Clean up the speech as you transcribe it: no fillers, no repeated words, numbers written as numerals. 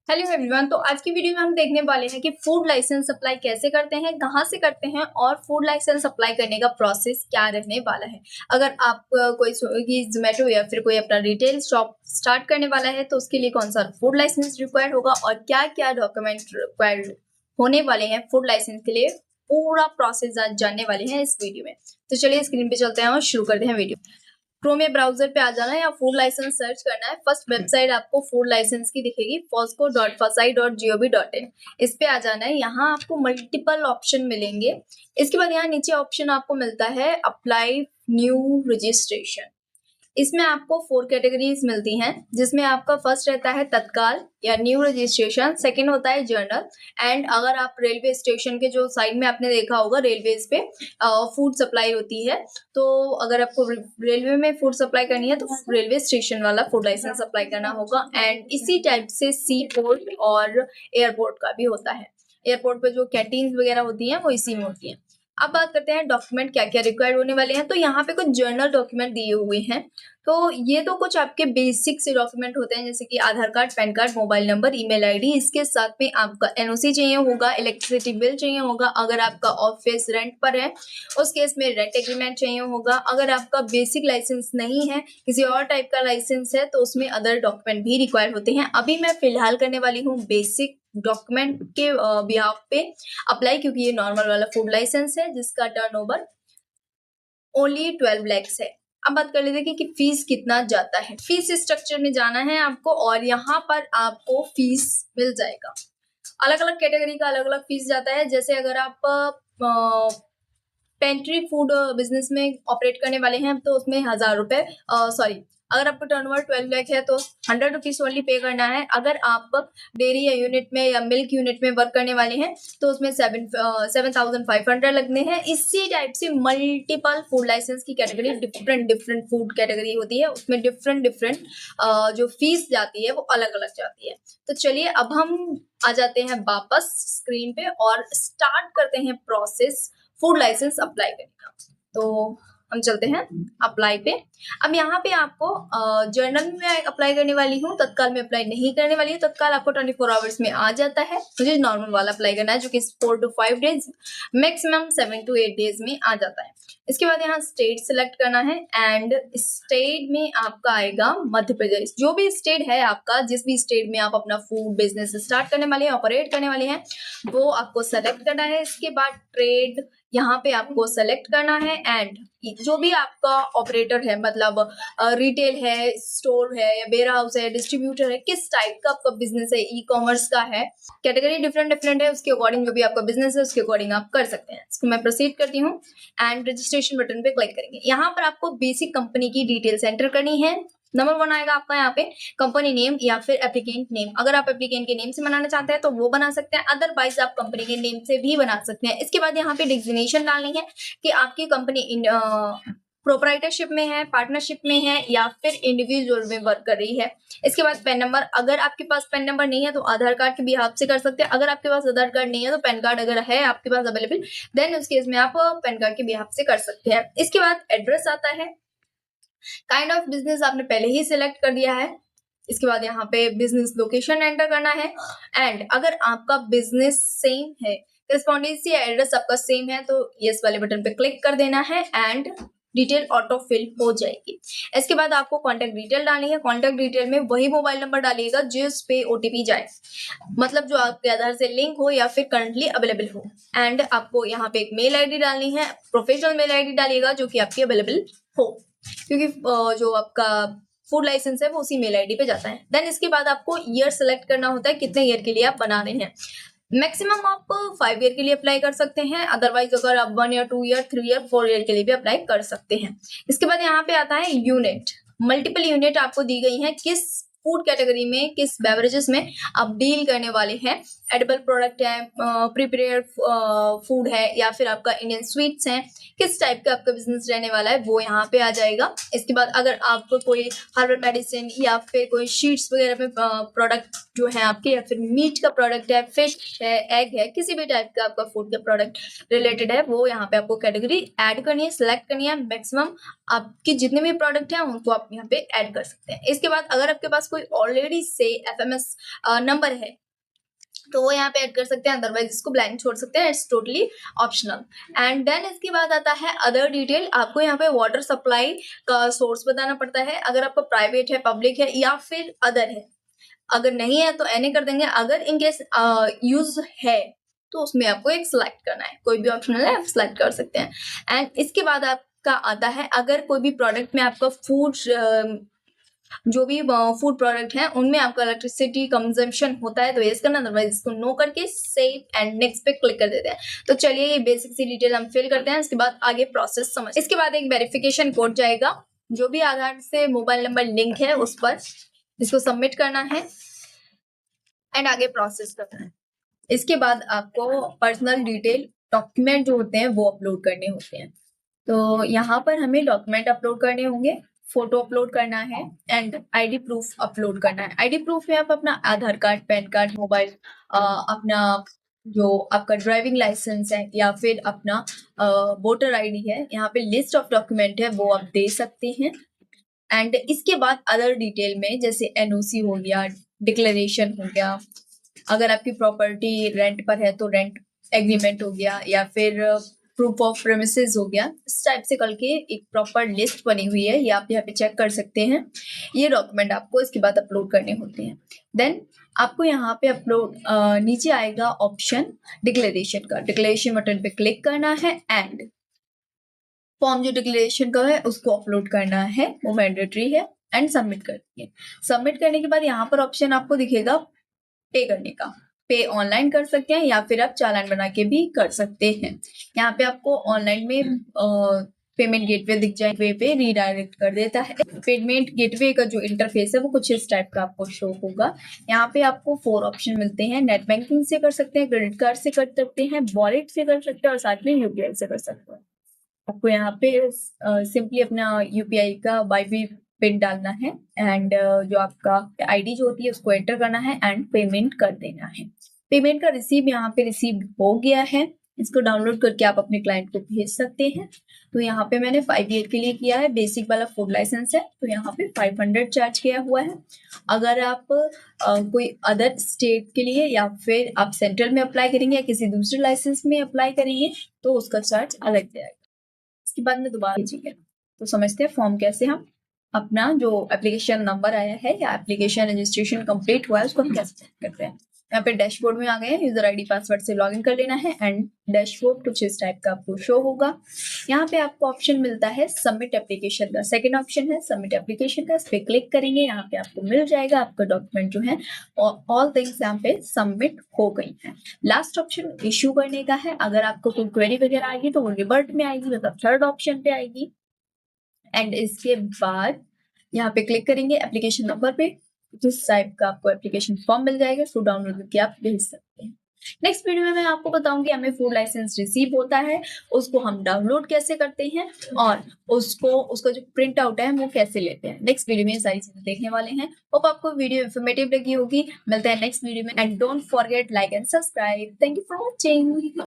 Hello everyone. तो आज की वीडियो में हम देखने वाले हैं कि फूड लाइसेंस अप्लाई कैसे करते हैं, कहाँ से करते हैं और फूड लाइसेंस अप्लाई करने का प्रोसेस क्या रहने वाला है। अगर आप कोई स्विगी, जोमेटो या फिर कोई अपना रिटेल शॉप स्टार्ट करने वाला है तो उसके लिए कौन सा फूड लाइसेंस रिक्वायर्ड होगा और क्या-क्या डॉक्यूमेंट रिक्वायर्ड होने वाले हैं फूड लाइसेंस के लिए, पूरा प्रोसेस आज जानने वाले हैं इस वीडियो में। तो चलिए स्क्रीन पे चलते हैं और शुरू करते हैं वीडियो। क्रोम या ब्राउजर पे आ जाना है या फूड लाइसेंस सर्च करना है। फर्स्ट वेबसाइट आपको फूड लाइसेंस की दिखेगी fosco.fasai.gov.in। इस पे आ जाना है। यहाँ आपको मल्टीपल ऑप्शन मिलेंगे। इसके बाद यहाँ नीचे ऑप्शन आपको मिलता है अप्लाई न्यू रजिस्ट्रेशन। इसमें आपको 4 कैटेगरीज मिलती हैं, जिसमें आपका फर्स्ट रहता है तत्काल या न्यू रजिस्ट्रेशन, सेकंड होता है जर्नल। एंड अगर आप रेलवे स्टेशन के जो साइड में आपने देखा होगा रेलवेज पे फूड सप्लाई होती है, तो अगर आपको रेलवे में फूड सप्लाई करनी है तो रेलवे स्टेशन वाला फूड लाइसेंस अप्लाई करना होगा। एंड इसी टाइप से सी पोर्ट और एयरपोर्ट का भी होता है। एयरपोर्ट पे जो कैंटीन्स वगैरह होती हैं वो इसी में होती हैं। अब बात करते हैं डॉक्यूमेंट क्या क्या रिक्वायर्ड होने वाले हैं। तो यहाँ पे कुछ जर्नल डॉक्यूमेंट दिए हुए हैं। तो ये तो कुछ आपके बेसिक से डॉक्यूमेंट होते हैं, जैसे कि Aadhaar card, PAN card, mobile number, email ID. इसके साथ में आपका एनओसी चाहिए होगा, इलेक्ट्रिसिटी बिल चाहिए होगा। अगर आपका ऑफिस रेंट पर है उस केस में रेंट एग्रीमेंट चाहिए होगा। अगर आपका बेसिक लाइसेंस नहीं है, किसी और टाइप का लाइसेंस है, तो उसमें अदर डॉक्यूमेंट भी रिक्वायर्ड होते हैं। अभी मैं फिलहाल करने वाली हूँ बेसिक डॉक्यूमेंट के बिहाफ पे अप्लाई, क्योंकि ये नॉर्मल वाला फूड लाइसेंस है जिसका टर्नओवर ओनली 12 लैक्स है। अब बात कर लेते हैं कि फीस कितना जाता है। फीस स्ट्रक्चर में जाना है आपको और यहाँ पर आपको फीस मिल जाएगा। अलग अलग कैटेगरी का अलग अलग फीस जाता है। जैसे अगर आप पेंट्री फूड बिजनेस में ऑपरेट करने वाले हैं तो उसमें 1000 रुपए, सॉरी, अगर आपका टर्नओवर 12 लाख है तो 100 रुपीज ओनली पे करना है। अगर आप डेयरी या यूनिट में या मिल्क यूनिट में वर्क करने वाले हैं तो उसमें 7500 लगने हैं। इसी टाइप से मल्टीपल फूड लाइसेंस की category, different different food category होती है, उसमें डिफरेंट डिफरेंट जो फीस जाती है वो अलग अलग जाती है। तो चलिए अब हम आ जाते हैं वापस स्क्रीन पे और स्टार्ट करते हैं प्रोसेस फूड लाइसेंस अप्लाई करने का। तो हम चलते हैं अप्लाई पे। अब यहाँ पे आपको जर्नल में अप्लाई करने वाली हूँ, तत्काल में अप्लाई नहीं करने वाली हूँ। तत्काल आपको 24 आवर्स में आ जाता है। मुझे नॉर्मल वाला अप्लाई करना है जो कि 4 to 5 days, maximum 7 to 8 days में आ जाता है। इसके बाद यहाँ स्टेट सिलेक्ट करना है एंड स्टेट में आपका आएगा मध्य प्रदेश। जो भी स्टेट है आपका, जिस भी स्टेट में आप अपना फूड बिजनेस स्टार्ट करने वाले हैं, ऑपरेट करने वाले हैं, वो आपको सेलेक्ट करना है। इसके बाद ट्रेड यहाँ पे आपको सेलेक्ट करना है एंड जो भी आपका ऑपरेटर है, मतलब रिटेल है, स्टोर है या वेयर हाउस है, डिस्ट्रीब्यूटर है, किस टाइप का आपका बिजनेस है, ई कॉमर्स का है, कैटेगरी डिफरेंट डिफरेंट है, उसके अकॉर्डिंग जो भी आपका बिजनेस है उसके अकॉर्डिंग आप कर सकते हैं। इसको मैं प्रोसीड करती हूँ एंड रजिस्ट्रेशन बटन पे क्लिक करेंगे। यहाँ पर आपको बेसिक कंपनी की डिटेल्स एंटर करनी है। नंबर 1 आएगा आपका यहाँ पे कंपनी नेम या फिर एप्लीकेंट नेम। अगर आप एप्लीकेंट के नेम से बनाना चाहते हैं तो वो बना सकते हैं, अदरवाइज आप कंपनी के नेम से भी बना सकते हैं। इसके बाद यहाँ पे डिजिग्नेशन डालनी है कि आपकी कंपनी प्रोप्राइटरशिप में है, पार्टनरशिप में है या फिर इंडिविजुअल में वर्क कर रही है। इसके बाद पैन नंबर, अगर आपके पास पैन नंबर नहीं है तो आधार कार्ड के बिहाफ से कर सकते हैं। अगर आपके पास आधार कार्ड नहीं है तो पैन कार्ड अगर है आपके पास अवेलेबल, देन उस केस में आप पैन कार्ड के बिहाफ से कर सकते हैं। इसके बाद एड्रेस आता है। काइंड ऑफ बिजनेस आपने पहले ही सिलेक्ट कर दिया है। इसके बाद यहाँ पे बिजनेस लोकेशन एंटर करना है एंड अगर आपका बिजनेस सेम है, करस्पॉन्डेंसी या एड्रेस आपका सेम है, तो यस वाले बटन पे क्लिक कर देना है एंड डिटेल ऑटो फिल हो जाएगी। इसके बाद आपको कॉन्टेक्ट डिटेल डालनी है। कॉन्टेक्ट डिटेल में वही मोबाइल नंबर डालिएगा जिस पे ओटीपी जाए, मतलब जो आपके आधार से लिंक हो या फिर करंटली अवेलेबल हो। एंड आपको यहाँ पे एक मेल आईडी डालनी है, प्रोफेशनल मेल आईडी डालिएगा जो कि आपकी अवेलेबल हो, क्योंकि जो आपका फूड लाइसेंस है वो उसी मेल आईडी पे जाता है। देन इसके बाद आपको ईयर सेलेक्ट करना होता है, कितने ईयर के लिए आप बना रहे हैं। मैक्सिमम आप 5 ईयर के लिए अप्लाई कर सकते हैं, अदरवाइज अगर आप 1 ईयर, 2 ईयर, 3 ईयर, 4 ईयर के लिए भी अप्लाई कर सकते हैं। इसके बाद यहाँ पे आता है यूनिट। मल्टीपल यूनिट आपको दी गई है, किस फूड कैटेगरी में, किस बेवरेजेस में आप डील करने वाले हैं। एडिबल प्रोडक्ट है, प्रिपेयर्ड फूड है या फिर आपका इंडियन स्वीट्स है, किस टाइप का आपका बिजनेस रहने वाला है वो यहाँ पे आ जाएगा। इसके बाद अगर आपको कोई हर्बल मेडिसिन या फिर कोई शीट्स वगैरह में प्रोडक्ट जो है आपके, या फिर मीट का प्रोडक्ट है, फिश है, एग है, किसी भी टाइप का आपका फूड का प्रोडक्ट रिलेटेड है, वो यहाँ पे आपको कैटेगरी ऐड करनी है, सिलेक्ट करनी है। मैक्सिमम आपके जितने भी प्रोडक्ट हैं उनको आप यहाँ पे ऐड कर सकते हैं। इसके बाद अगर आपके पास कोई ऑलरेडी से FMS नंबर है तो वो यहाँ पे ऐड कर सकते हैं, अदरवाइज इसको ब्लैंक छोड़ सकते हैं, it's totally optional. And then इसके बाद आता है अदर डिटेल। आपको यहाँ पे वाटर सप्लाई का सोर्स बताना पड़ता है, अगर आपका प्राइवेट है, पब्लिक है या फिर अदर है। अगर नहीं है तो एने कर देंगे, अगर इनकेस यूज है तो उसमें आपको एक सिलेक्ट करना है, कोई भी ऑप्शनल है आप सिलेक्ट कर सकते हैं। एंड इसके बाद आपका आता है, अगर कोई भी प्रोडक्ट में आपका फूड जो भी फूड प्रोडक्ट है उनमें आपका इलेक्ट्रिसिटी कंजम्पशन होता है तो यस करना, अदरवाइज इसको नो करके सेव एंड नेक्स्ट पे क्लिक कर देते हैं। तो चलिए ये बेसिक सी डिटेल हम फिल करते हैं, इसके बाद आगे प्रोसेस समझ। इसके बाद एक वेरिफिकेशन कोड जाएगा, जो भी आधार से मोबाइल नंबर लिंक है उस पर इसको सबमिट करना है एंड आगे प्रोसेस करना है। इसके बाद आपको पर्सनल डिटेल डॉक्यूमेंट जो होते हैं वो अपलोड करने होते हैं। तो यहाँ पर हमें डॉक्यूमेंट अपलोड करने होंगे, फोटो अपलोड करना है एंड आईडी प्रूफ अपलोड करना है। आईडी प्रूफ में आप अपना आधार कार्ड, पैन कार्ड, मोबाइल, अपना जो आपका ड्राइविंग लाइसेंस है या फिर अपना वोटर आईडी है, यहाँ पे लिस्ट ऑफ डॉक्यूमेंट है वो आप दे सकते हैं। एंड इसके बाद अदर डिटेल में जैसे NOC हो गया, डिक्लेरेशन हो गया, अगर आपकी प्रॉपर्टी रेंट पर है तो रेंट एग्रीमेंट हो गया या फिर प्रूफ ऑफ प्रेमिसेस हो गया, इस टाइप से करके एक प्रॉपर लिस्ट बनी हुई है, ये आप यहाँ पे चेक कर सकते हैं। ये डॉक्यूमेंट आपको इसके बाद अपलोड करने होते हैं। देन आपको यहाँ पे अपलोड नीचे आएगा ऑप्शन डिक्लेरेशन का, डिक्लेरेशन बटन पे क्लिक करना है एंड फॉर्म जो डिक्लेरेशन का है उसको अपलोड करना है, वो मैंडेटरी है एंड सबमिट कर दिए। सबमिट करने के बाद यहाँ पर ऑप्शन आपको दिखेगा पे करने का, पे ऑनलाइन कर सकते हैं या फिर आप चालान बना के भी कर सकते हैं। यहाँ पे आपको ऑनलाइन में पेमेंट गेटवे दिख जाए, वे पे रीडायरेक्ट कर देता है। पेमेंट गेटवे का जो इंटरफेस है वो कुछ इस टाइप का आपको शो होगा। यहाँ पे आपको 4 ऑप्शन मिलते हैं, नेट बैंकिंग से कर सकते हैं, क्रेडिट कार्ड से कर सकते हैं, वॉलेट से कर सकते हैं और साथ में UPI से कर सकते हैं। आपको यहाँ पे सिंपली अपना UPI का वाईफाई पिन डालना है एंड जो आपका आईडी जो होती है उसको एंटर करना है एंड पेमेंट कर देना है। पेमेंट का रिसीव यहाँ पे रिसीव हो गया है, इसको डाउनलोड करके आप अपने क्लाइंट को भेज सकते हैं। तो यहाँ पे मैंने 5 ईयर के लिए किया है, बेसिक वाला फूड लाइसेंस है तो यहाँ पे 500 चार्ज किया हुआ है। अगर आप कोई अदर स्टेट के लिए या फिर आप सेंट्रल में अप्लाई करेंगे या किसी दूसरे लाइसेंस में अप्लाई करेंगे तो उसका चार्ज अलग जाएगा। इसके बाद में दोबारा भेजेंगे तो समझते हैं फॉर्म कैसे हम अपना जो एप्लीकेशन नंबर आया है या एप्लीकेशन रजिस्ट्रेशन कंप्लीट हुआ है उसको हम कैसे चेक करते हैं। यहाँ पे डैशबोर्ड में आ गए हैं, यूजर आईडी पासवर्ड से लॉगिन कर लेना है एंड डैशबोर्ड कुछ इस टाइप का आपको शो होगा। यहाँ पे आपको ऑप्शन मिलता है सबमिट एप्लीकेशन का, सेकंड ऑप्शन है सबमिट एप्लीकेशन का, इस पे क्लिक करेंगे, यहाँ पे आपको मिल जाएगा आपका डॉक्यूमेंट जो है और ऑल थिंग्स यहाँ पे सबमिट हो गई है। लास्ट ऑप्शन इश्यू करने का है, अगर आपको कोई क्वेरी वगैरह आएगी तो वो रिवर्ट में आएगी, मतलब थर्ड ऑप्शन पे आएगी। एंड इसके बाद यहाँ पे क्लिक करेंगे एप्लीकेशन नंबर पे, जिस टाइप का आपको एप्लीकेशन फॉर्म मिल जाएगा, उसको डाउनलोड करके आप भेज सकते हैं। नेक्स्ट वीडियो में मैं आपको बताऊंगी हमें फूड लाइसेंस रिसीव होता है उसको हम डाउनलोड कैसे करते हैं और उसका जो प्रिंट आउट है वो कैसे लेते हैं। नेक्स्ट वीडियो में ये सारी चीजें देखने वाले हैं। होप आपको वीडियो इन्फॉर्मेटिव लगी होगी। मिलते हैं नेक्स्ट वीडियो में and don't forget like and subscribe. Thank you for watching.